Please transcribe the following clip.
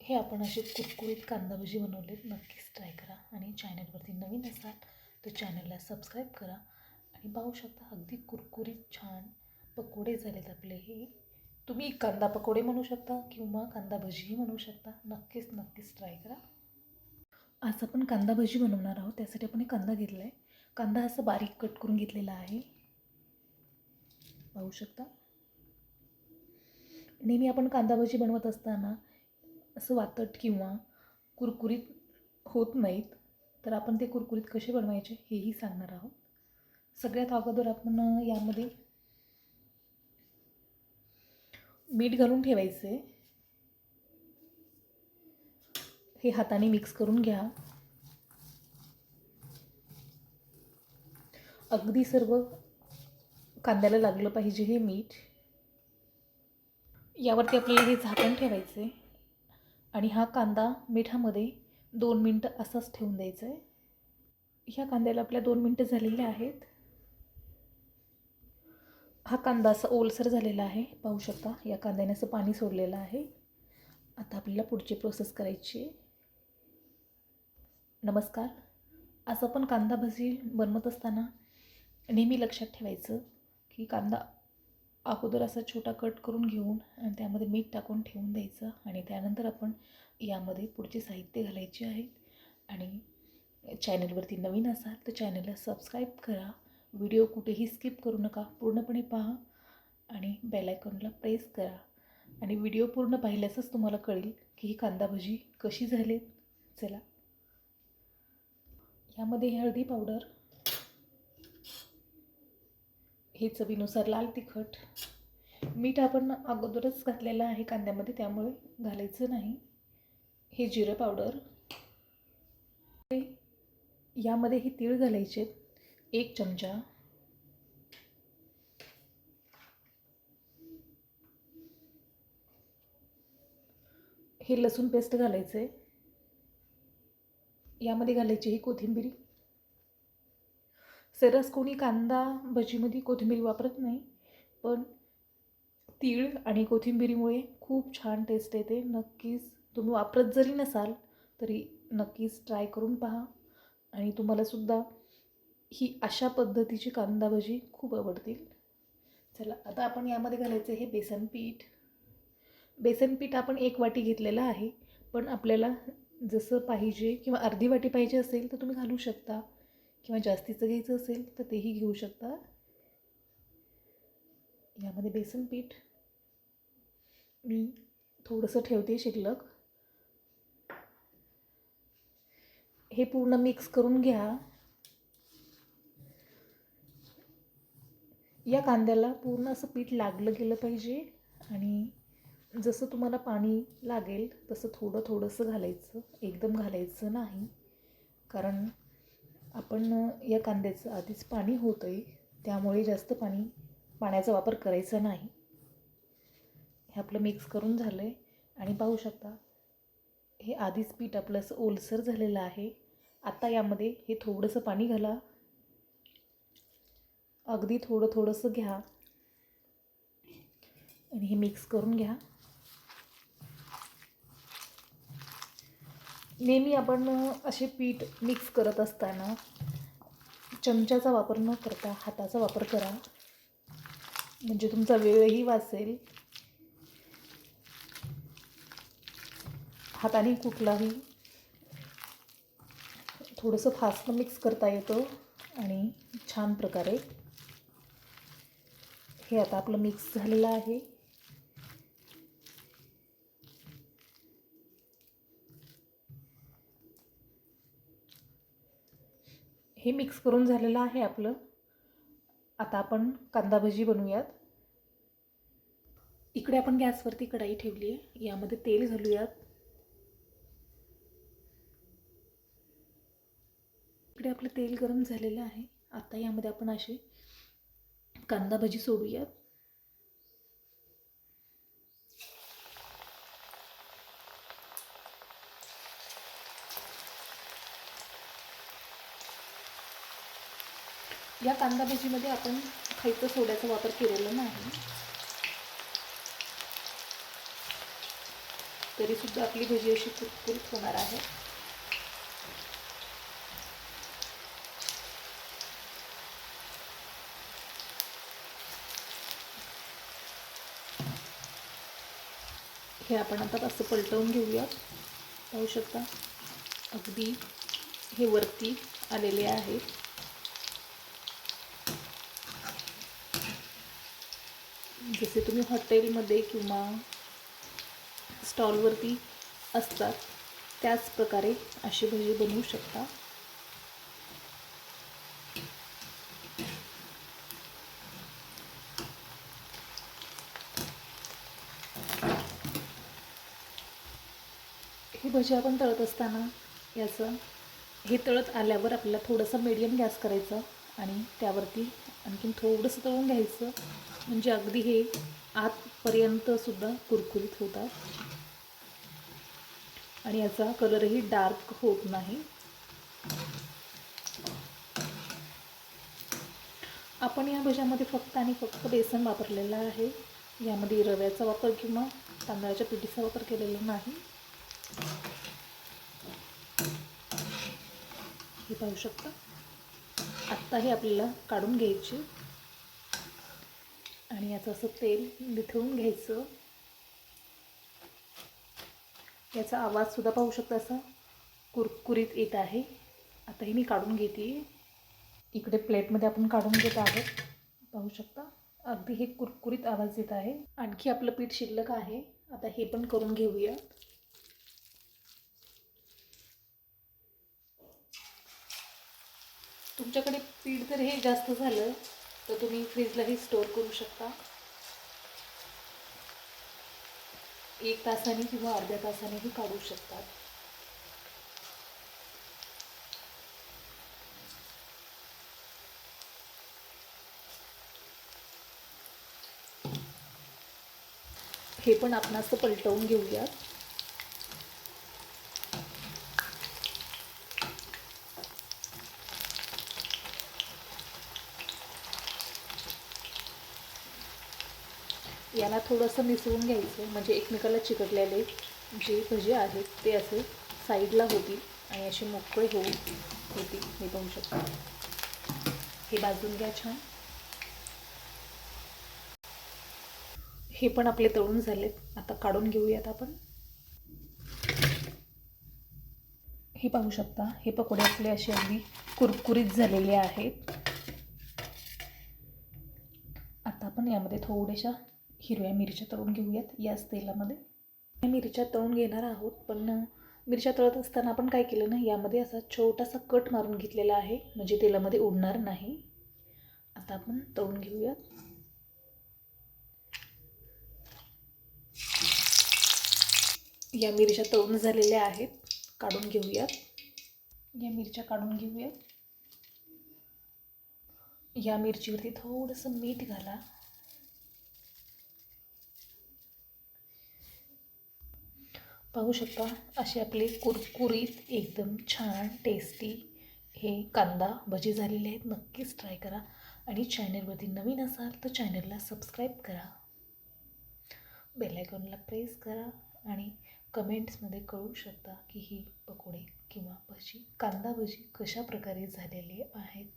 हे आपण असे कुरकुरीत कांदा भजी बनवलेत, नक्कीच ट्राय करा. आणि चॅनलवरती नवीन असाल तर चॅनलला सबस्क्राईब करा. आणि पाहू शकता अगदी कुरकुरीत छान पकोडे झालेत आपले. हे तुम्ही कांदा पकोडे म्हणू शकता किंवा कांदा भजीही म्हणू शकता. नक्कीच ट्राय करा. आज आपण कांदा भजी बनवणार आहोत. त्यासाठी आपण कांदा घेतला आहे. कांदा असं बारीक कट करून घेतलेला आहे, पाहू शकता. नेहमी आपण कांदा भजी बनवत असताना असं वातट किंवा कुरकुरीत होत नाहीत, तर आपण ते कुरकुरीत कसे बनवायचे हेही सांगणार आहोत. सगळ्यात अगोदर आपण यामध्ये मीठ घालून ठेवायचे. हे हाताने मिक्स करून घ्या. अगदी सर्व कांद्याला लागलं पाहिजे हे मीठ. यावरती आपल्याला हे झाकण ठेवायचे आणि हा कांदा मिठामध्ये 2 मिनटं असाच ठेवून द्यायचा आहे. ह्या कांद्याला आपल्या 2 मिनटं झालेले आहेत. हा कांदा असा ओलसर झालेला आहे, पाहू शकता. या कांद्याने असं पाणी सोडलेलं आहे. आता आपल्याला पुढची प्रोसेस करायची आहे. नमस्कार. आज आपण कांदा भजी बनवत असताना नेहमी लक्षात ठेवायचं की कांदा अगोदर असा छोटा कट करून घेऊन आणि त्यामध्ये मीठ टाकून ठेवून द्यायचं. आणि त्यानंतर आपण यामध्ये पुढचे साहित्य घालायचे आहेत. आणि चॅनलवरती नवीन असाल तर चॅनलला सबस्क्राईब करा. व्हिडिओ कुठेही स्किप करू नका, पूर्णपणे पहा आणि बेल आयकॉनला प्रेस करा. आणि व्हिडिओ पूर्ण पाहिल्यासच तुम्हाला कळेल की ही कांदा भजी कशी झाली. चला, यामध्ये हळदी पावडर, हे चवीनुसार लाल तिखट, मीठ आपण अगोदरच घातलेलं आहे कांद्यामध्ये, त्यामुळे घालायचं नाही. हे जिरं पावडर, यामध्ये हे तीळ घालायचे 1 चमचा. हे लसूण पेस्ट घालायचे. यामध्ये घालायची ही कोथिंबीर. सरस कोणी कांदा भजीमध्ये कोथिंबीर वापरत नाही, पण तीळ आणि कोथिंबीरीमुळे खूप छान टेस्ट येते. नक्कीच तुम्ही वापरत जरी नसाल तरी नक्कीच ट्राय करून पहा आणि तुम्हालासुद्धा ही अशा पद्धतीची कांदा भजी खूप आवडतील. चला, आता आपण यामध्ये घालायचं हे बेसन पीठ. बेसन पीठ आपण 1 वाटी घेतलेलं आहे, पण आपल्याला जसं पाहिजे किंवा अर्धी वाटी पाहिजे असेल तर तुम्ही घालू शकता, किंवा जास्तीचं घ्यायचं असेल तर तेही घेऊ शकता. यामध्ये बेसन पीठ मी थोडंसं ठेवते शिल्लक. हे पूर्ण मिक्स करून घ्या. या कांद्याला पूर्ण असं पीठ लागलं गेलं पाहिजे. आणि जसं तुम्हाला पाणी लागेल तसं थोडंसं घालायचं, एकदम घालायचं नाही, कारण आपण या कांद्याचं आधीच पाणी होतं आहे, त्यामुळे जास्त पाण्याचा वापर करायचा नाही. हे आपलं मिक्स करून झालं आहे आणि पाहू शकता हे आधीच पीठ आपलं असं ओलसर झालेलं आहे. आता यामध्ये हे थोडंसं पाणी घाला, अगदी थोडंसं घ्या आणि हे मिक्स करून घ्या. नेहमी आपण असे पीठ मिक्स करत असताना चमच्याचा वापर न करता हाताचा वापर करा, म्हणजे तुमचा वेळही वाचेल. हाताने कुठलाही थोडंसं फास्ट मिक्स करता येतं आणि छान प्रकारे. हे आता आपलं मिक्स झालेलं आहे. हे मिक्स करून झालेलं आहे आपलं. आता आपण कांदा भजी बनवूयात. इकडे आपण गॅसवरती कढाई ठेवली आहे. यामध्ये तेल घालूयात. इकडे आपलं तेल गरम झालेलं आहे. आता यामध्ये आपण अशी कांदा भजी सोडूयात. या कांदा भजीमध्ये आपण खायचं सोड्याचा वापर केलेला नाही. तरीसुद्धा आपली भजी अशी कुरकुरीत होणार आहे. हे आपण आता असं पलटवून घेऊया. पाहू शकता अगदी हे वरती आलेले आहे. जसे तुम्ही हॉटेलमध्ये किंवा स्टॉलवरती असतात त्याच प्रकारे अशी भजी बनवू शकता. ही भजी आपण तळत असताना हे तळत आल्यावर आपल्याला थोडंसं मीडियम गॅस करायचं आणि त्यावरती आणखीन थोडंसं तळून घ्यायचं, म्हणजे अगदी हे आतपर्यंतसुद्धा कुरकुरीत होतात आणि याचा कलरही डार्क होत नाही. आपण या भज्यामध्ये फक्त आणि फक्त बेसन वापरलेलं आहे. यामध्ये रव्याचा वापर किंवा तांदळाच्या पिठीचा वापर केलेला नाही. हे पाहू शकता. आत्ता हे आपल्याला काढून घ्यायचे आणि याचं असं तेल निथळून घ्यायचं. याचा आवाजसुद्धा पाहू शकता, असा कुरकुरीत येत आहे. आता हे मी काढून घेते. इकडे प्लेटमध्ये आपण काढून घेत आहोत. पाहू शकता अगदी हे कुरकुरीत आवाज येत आहे. आणखी आपलं पीठ शिल्लक आहे. आता हे पण करून घेऊया. तुमच्याकडे पीठ जर हे जास्त झालं तर तुम्ही फ्रीजलाही स्टोअर करू शकता. 1 तासाने किंवा अर्ध्या तासानेही काढू शकतात. हे पण आपण असं पलटवून घेऊयात. याला थोडंसं मिसळून घ्यायचं, म्हणजे एकमेकाला चिकटलेले जे भजी आहेत ते असे साईडला होतील आणि असे मोकळे होतील. हे पाहू शकता. हे भाजून घ्या छान. हे पण आपले तळून झालेत. आता काढून घेऊयात आपण. हे पाहू शकता. हे पकोडे आपले असे अगदी कुरकुरीत झालेले आहेत. आता आपण यामध्ये थोड्याशा हिरव्या मिरच्या तळून घेऊयात याच तेलामध्ये. मिरच्या तळून घेणार आहोत, पण मिरच्या तळत असताना आपण काय केलं ना, यामध्ये असा छोटासा कट मारून घेतलेला आहे, म्हणजे तेलामध्ये उडणार नाही. आता आपण तळून घेऊयात. या मिरच्या तळून झालेल्या आहेत. काढून घेऊयात. या मिरच्या काढून घेऊयात. या मिरचीवरती थोडंसं मीठ घाला. पाहू शकता असे आपले कुरकुरीत एकदम छान टेस्टी हे कांदा भजी झालेले आहेत. नक्कीच ट्राय करा आणि चॅनलवरती नवीन असाल तर चॅनलला सबस्क्राईब करा, बेल आयकॉनला प्रेस करा आणि कमेंट्समध्ये कळू शकता की ही पकोडे किंवा भजी, कांदा भजी कशा प्रकारे झालेले आहेत.